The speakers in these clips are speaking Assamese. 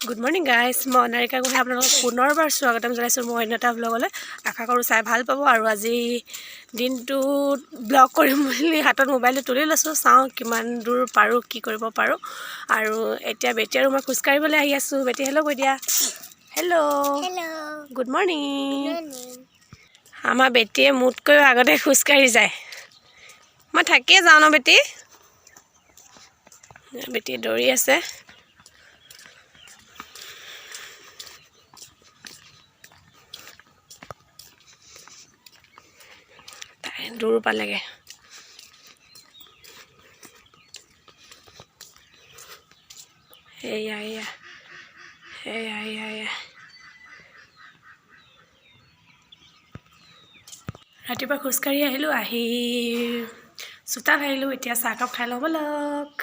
গুড মৰ্ণিং গাইজ, মই অনাৰিকা গোহাঁই আপোনালোকক পুনৰবাৰ স্বাগতম জনাইছোঁ মোৰ অন্য এটা ব্লগলৈ। আশা কৰোঁ চাই ভাল পাব। আৰু আজি দিনটোত ব্লগ কৰিম বুলি হাতত মোবাইলটো তুলি লৈছোঁ, চাওঁ কিমান দূৰ পাৰোঁ, কি কৰিব পাৰোঁ। আৰু এতিয়া বেটি আৰু মই খোজকাঢ়িবলৈ আহি আছোঁ। বেটি হেল্ল' কৈ দিয়া। Hello', good morning. আমাৰ বেটিয়ে মোতকৈও আগতে খোজকাঢ়ি যায়। মই থাকিয়ে যাওঁ ন বেটি। বেটি দৌৰি আছে। দূৰ পালেগে। এয়া এয়া এয়া এয়া এয়া ৰাতিপুৱা খোজকাঢ়ি আহিলোঁ, আহি চোতাল আহিলোঁ। এতিয়া চাহকাপ খাই ল'ব লওক।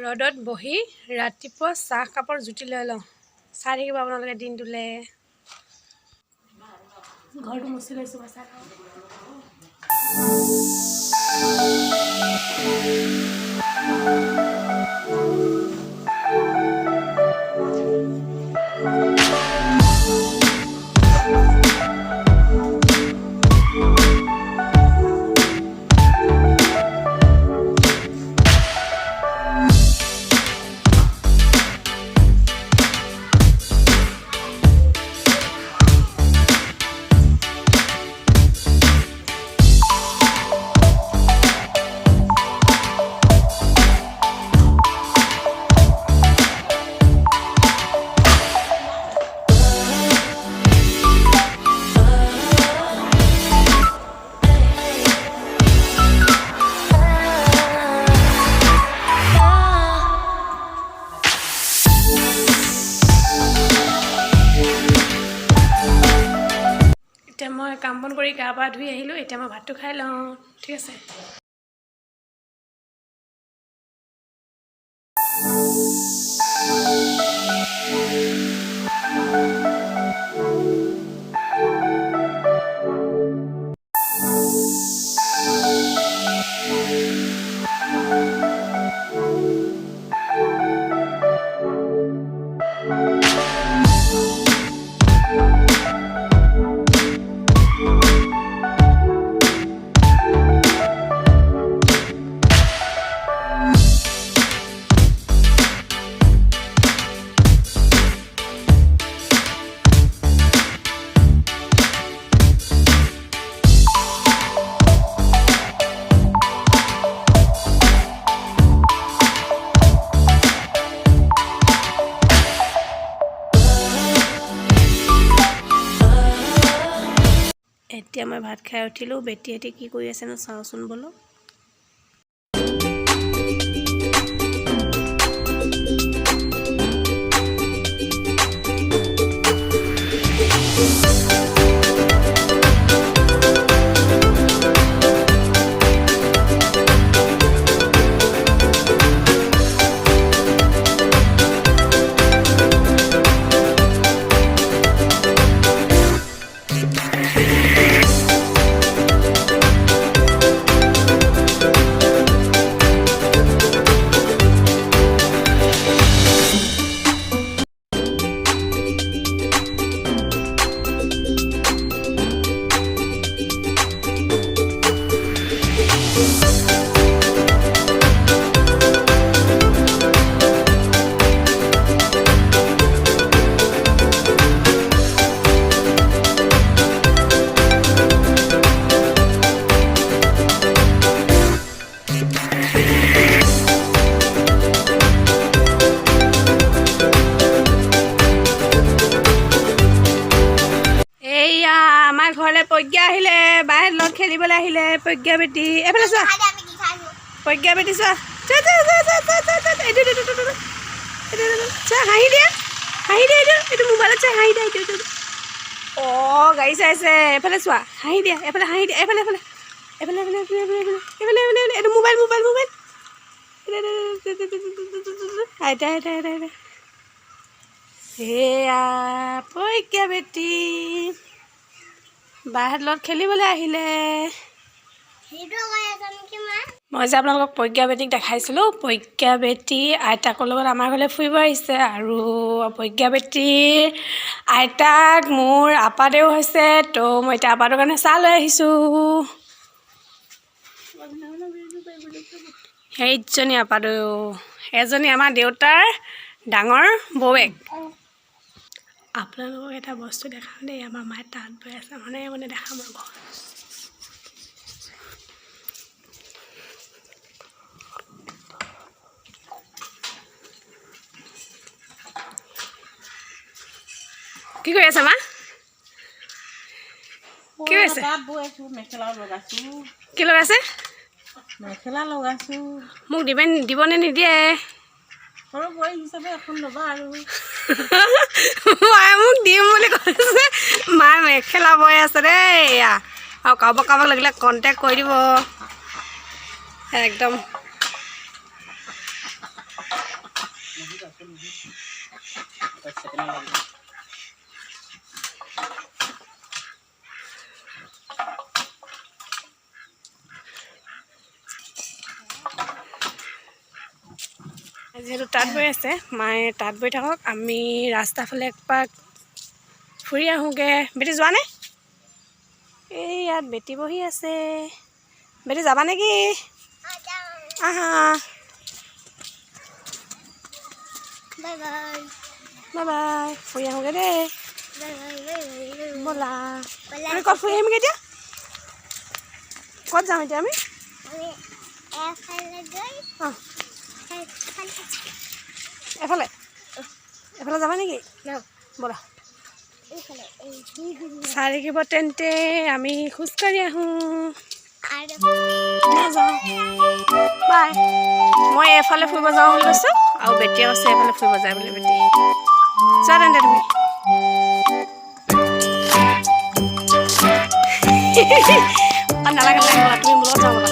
ৰ'দত বহি ৰাতিপুৱা চাহকাপৰ জুতি লৈ লওঁ। চাই থাকিব আপোনালোকে দিনটোলৈ। ঘৰটো মুচি লৈছোঁ মই, চাই লওঁ। এতিয়া মই কাম বন কৰি গা পা ধুই আহিলোঁ। এতিয়া মই ভাতটো খাই লওঁ, ঠিক আছে। এতিয়া মই ভাত খাই উঠিলোঁ। বেটিহঁতে কি কৰি আছেনো চাওঁচোন বোলো। আমাৰ ঘৰলৈ প্ৰজ্ঞা আহিলে, বাহিৰত লগত খেলিবলৈ আহিলে। প্ৰজ্ঞা বেটি এইফালে চোৱা, প্ৰজ্ঞা বেটি চোৱা, চোৱা হাঁহি দিয়া, হাঁহি দিয়া। এইটো মোবাইলত চাই হাঁহি দিয়া। অঁ গাড়ী চাইছে, এইফালে চোৱা, হাঁহি দিয়া, এইফালে হাঁহি দিয়া, এইফালে এইফালে এইফালে এইফালে এইফালে এইফালে এইটো মোবাইল মোবাইল মোবাইল আইতা আইতা আইতা আইতা এয়া পৰীক্ষা বেটি বাহঁতৰ লগত খেলিবলৈ আহিলে। মই যে আপোনালোকক পৰীক্ষা বেটিক দেখাইছিলোঁ, পৰীক্ষা বেটি আইতাকৰ লগত আমাৰ ঘৰলৈ ফুৰিব আহিছে। আৰু পৰীক্ষা বেটিৰ আইতাক মোৰ আপাদেউ হৈছে, তো মই এতিয়া আপাটোৰ কাৰণে চাহ লৈ আহিছোঁ। সেইজনী আপাদেউ, এজনী আমাৰ দেউতাৰ ডাঙৰ বৌৱেক। আপোনালোকক এটা বস্তু দেখাওঁ দেই, আমাৰ মায়ে তাঁত বৈ আছে, মানে দেখাম ৰ'ব। কি কৰি আছে মা? কি কৰিছে? কি লগাইছে? মেখেলা লগাইছোঁ। মোক দিবনে নিদিয়ে? সৰু বৈ হিচাপে এখন ল'বা আৰু। মায়ে মোক দিম বুলি কৈছে। মায়ে মেখেলা বৈ আছে দেই। আৰু কাৰোবাক লাগিলে কণ্টেক্ট কৰি দিব একদম। যিহেতু তাঁত বৈ আছে, মায়ে তাঁত বৈ থাকক, আমি ৰাস্তাৰ ফালে একপাক ফুৰি আহোঁগৈ। বেটি যোৱা নে? এই ইয়াত বেটি বহি আছে। বেটি যাবা নেকি? আহা। Bye bye bye bye. ফুৰি আহোঁগৈ দেই। ব'লা। আমি ক'ত ফুৰি আহিমগৈ এতিয়া? ক'ত যাম এতিয়া আমি? অঁ, এফালে এফালে যাবা নেকি? ব'লা। চাই থাকিব তেন্তে আমি খোজকাঢ়ি আহোঁ। নাযাওঁ। বাই। মই এফালে ফুৰিব যাওঁ বুলি কৈছোঁ, আৰু বেটিয়ে কৈছে এফালে ফুৰিব যায় বুলি। বেটি যোৱা তেন্তে তুমি। নালাগে নালাগে, ব'লা তুমি মোৰ লগত যাওঁ ব'লা।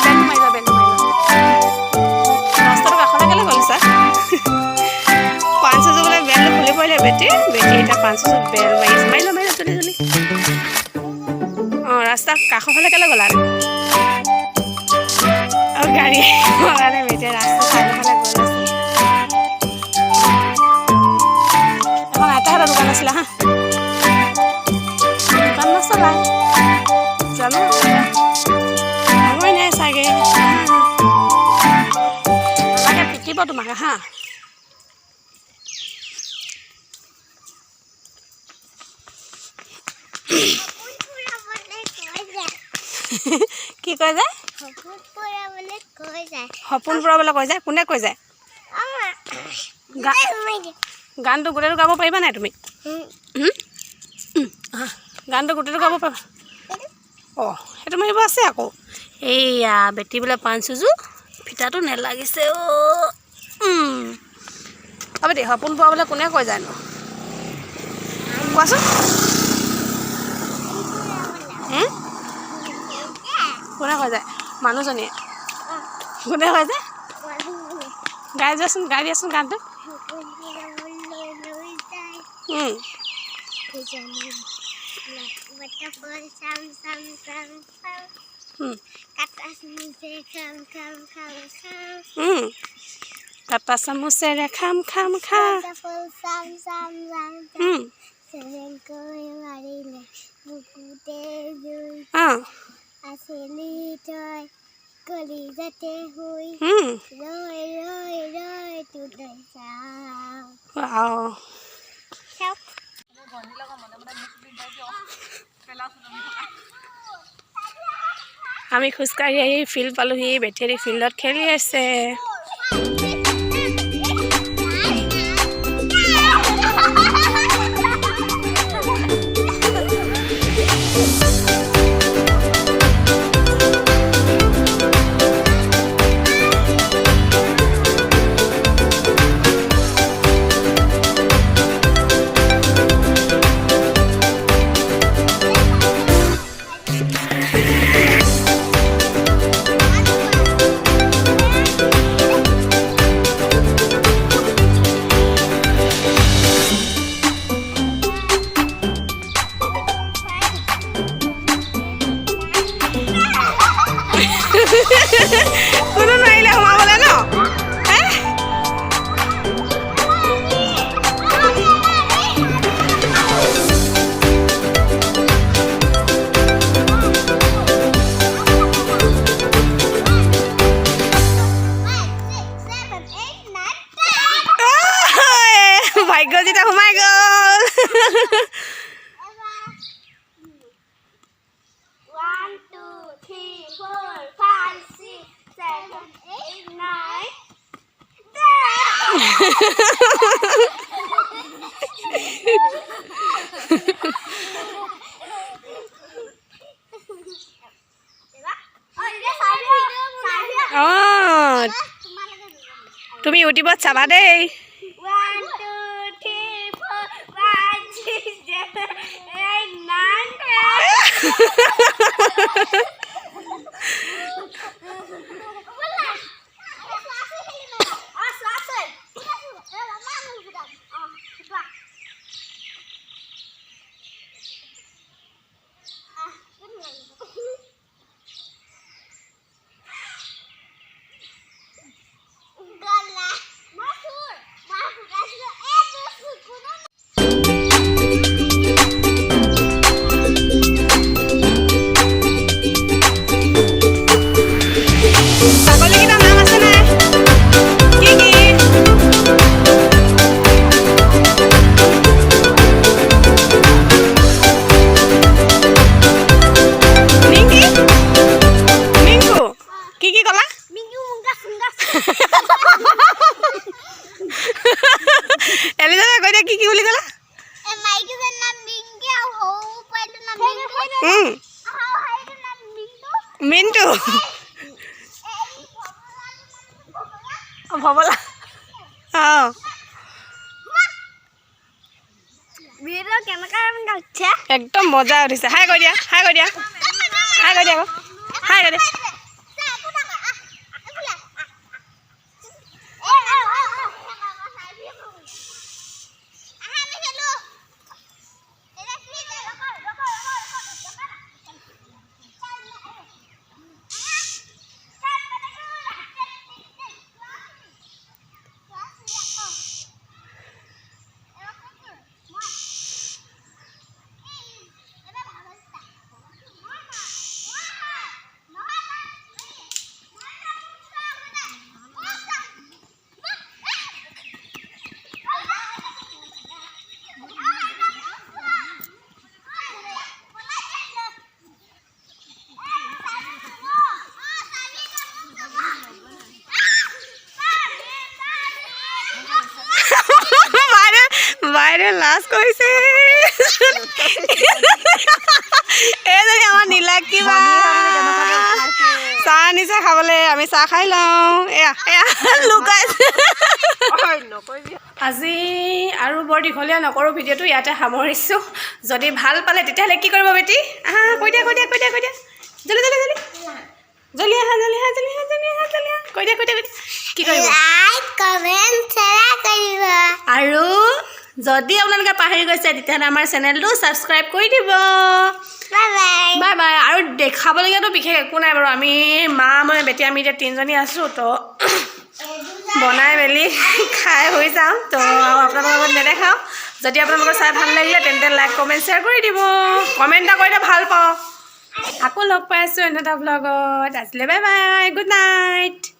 বেলটো মাৰি লোৱা, বেলটো মাৰি লোৱা। ৰাস্তাটো কাষতে কেলৈ গ'ল ছাৰ? পাঁচযোৰ বোলে বেলটো খুলি পৰিলে বেটি এতিয়া পাঁচযোৰ বেল মাৰিছে। মাৰি লোৱা জলদি জলদি। অঁ, ৰাস্তা কাষৰ ফালে কেলৈ গ'লা? আৰু গাড়ী কাৰণে বেটিয়ে ৰাস্তা চাইডৰ ফালে গ'ল আছে। এখন আইতাহঁতৰ দোকান আছিলে হা, দোকান নচলাই জানো, সময় নাই চাগে। নালাগে, পিটিব তোমাক হা। কি কয় যায়? সপোন পূৰাবলৈ কৈ যায়। কোনে কৈ যায়? গানটো গোটেইটো গাব পাৰিবা নাই তুমি? গানটো গোটেইটো গাব পাৰিবা? অঁ, সেইটো মাৰিব আছে আকৌ। এইয়া বেটি বোলে পাঁচযোৰ ফিটাটো নেলাগিছে। অঁ বেটি, সপোন পূৰাবলৈ কোনে কৈ যায়নো? কোৱাচোন। কোনে কৈ যায়? মানুহজনীয়ে। কোনে কৈ যায়? গাই যোৱাচোন, গাই দিয়াচোন গানটো। কাটা চামুচেৰে খাম খাম খা। আমি খোজকাঢ়ি আহি ফিল্ড পালোহি। বেটেৰী ফিল্ডত খেলি আছে। কোনো নোৱাৰিলে সোমাবলৈ ন হে ভাগ্যজিতা সোমাই গ'ল 1 2 3 4 5 6 7 8 9 অঁ তুমি ইউটিউবত চাবা দেই 1 2 3 4 5 6 7 8 9 ছাগলীকেইটাৰ নাম আছে নাই কি কি মিংকি মিংকু কি কি ক'লা এলিজাবেথ কৈ দিয়া কি কি বুলি ক'লা মিণ্টু ভবলা অঁ একদম মজা উঠিছে হাই কৈ দিয়া হাই কৈ দিয়া হাই কৈ দিয়া আকৌ হাই কৈ দিয়া বাইৰে লাজ কৰিছে এইজনী আমাৰ নীলা কিবা চাহ আনিছে খাবলৈ আমি চাহ খাই লওঁ এয়া এয়া লুকাইছে আজি আৰু বৰ দীঘলীয়া নকৰোঁ ভিডিঅ'টো ইয়াতে সামৰিছোঁ যদি ভাল পালে তেতিয়াহ'লে কি কৰিব বেটি কৈ দিয়া কৈ দিয়া কৈ দিয়া কৈ দিয়া জলদি জলদি জলদি জলদি আহা জলদি আহা জলদি আহা জলদি আহা জলদি আহা কৈ দিয়া কৈ দিয়া কি কৰিব আৰু যদি আপোনালোকে পাহৰি গৈছে তেতিয়াহ'লে আমাৰ চেনেলটো ছাবস্ক্ৰাইব কৰি দিব বাই বাই আৰু দেখাবলগীয়াতো বিশেষ একো নাই বাৰু আমি মা মই বেটি আমি এতিয়া তিনিজনী আছোঁ তো বনাই মেলি খাই হৈ যাওঁ তো আপোনালোকৰ লগত নেদেখাওঁ যদি আপোনালোকৰ চাই ভাল লাগিলে তেন্তে লাইক কমেণ্ট শ্বেয়াৰ কৰি দিব কমেণ্ট এটা কৰিলে ভাল পাওঁ আকৌ লগ পাই আছোঁ এনে এটা ব্লগত আজিলৈ বাই বাই গুড নাইট